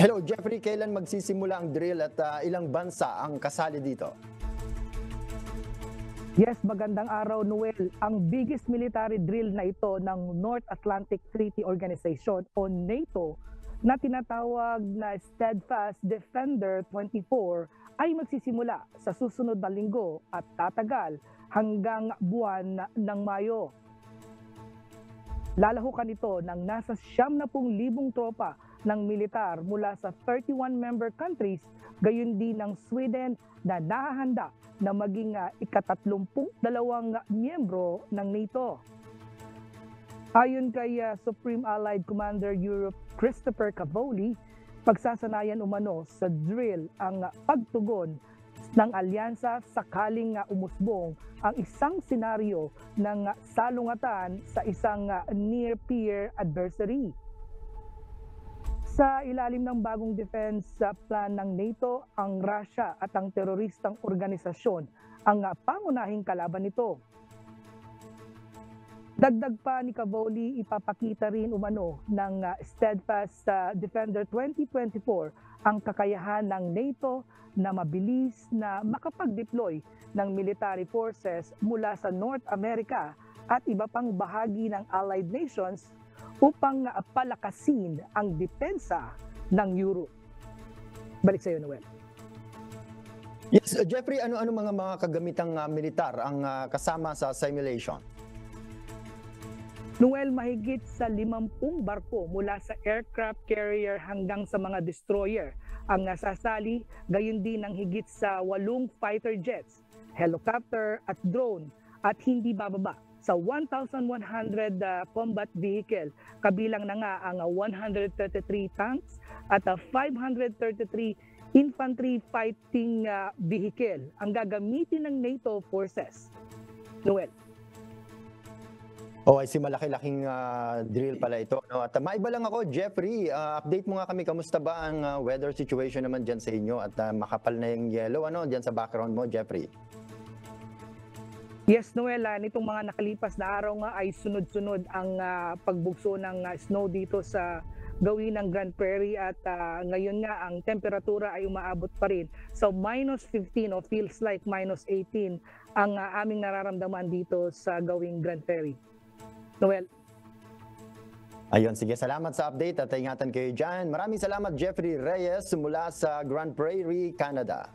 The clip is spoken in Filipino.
Hello Jeffrey, kailan magsisimula ang drill at ilang bansa ang kasali dito? Yes, magandang araw Noel. Ang biggest military drill na ito ng North Atlantic Treaty Organization o NATO na tinatawag na Steadfast Defender 24 ay magsisimula sa susunod na linggo at tatagal hanggang buwan ng Mayo. Lalahukan ito ng nasa 70,000 tropa ng militar mula sa 31 member countries, gayon din ng Sweden na nahahanda na maging ika-32 miyembro ng NATO. Ayon kay Supreme Allied Commander Europe Christopher Cavoli, pagsasanayan umano sa drill ang pagtugon ng alyansa sakaling umusbong ang isang senaryo ng salungatan sa isang near-peer adversary. Sa ilalim ng bagong defense plan ng NATO, ang Russia at ang teroristang organisasyon ang pangunahing kalaban nito. Dagdag pa ni Cavoli, ipapakita rin umano ng Steadfast Defender 2024 ang kakayahan ng NATO na mabilis na makapag-deploy ng military forces mula sa North America at iba pang bahagi ng Allied Nations upang palakasin ang depensa ng Europe. Balik sa iyo, Noel. Yes, Jeffrey, ano-ano mga kagamitang militar ang kasama sa simulation? Noel, mahigit sa 50 barko mula sa aircraft carrier hanggang sa mga destroyer ang nasasali, gayon din ng higit sa 8 fighter jets, helicopter at drone at hindi bababa sa 1,100 combat vehicle, kabilang na nga ang 133 tanks at 533 infantry fighting vehicle ang gagamitin ng NATO forces. Noel. Oh, ay si malaki-laking drill pala ito. No? At maiba lang ako, Jeffrey, update mo nga kami, kamusta ba ang weather situation naman dyan sa inyo at makapal na yung yellow dyan sa background mo, Jeffrey? Yes, Noel, nitong mga nakalipas na araw nga ay sunod-sunod ang pagbugso ng snow dito sa gawin ng Grand Prairie at ngayon nga ang temperatura ay umaabot pa rin. So -15 o feels like -18 ang aming nararamdaman dito sa gawing Grand Prairie. Noel. Ayun, sige, salamat sa update at ingatan kayo dyan. Maraming salamat, Jeffrey Reyes mula sa Grand Prairie, Canada.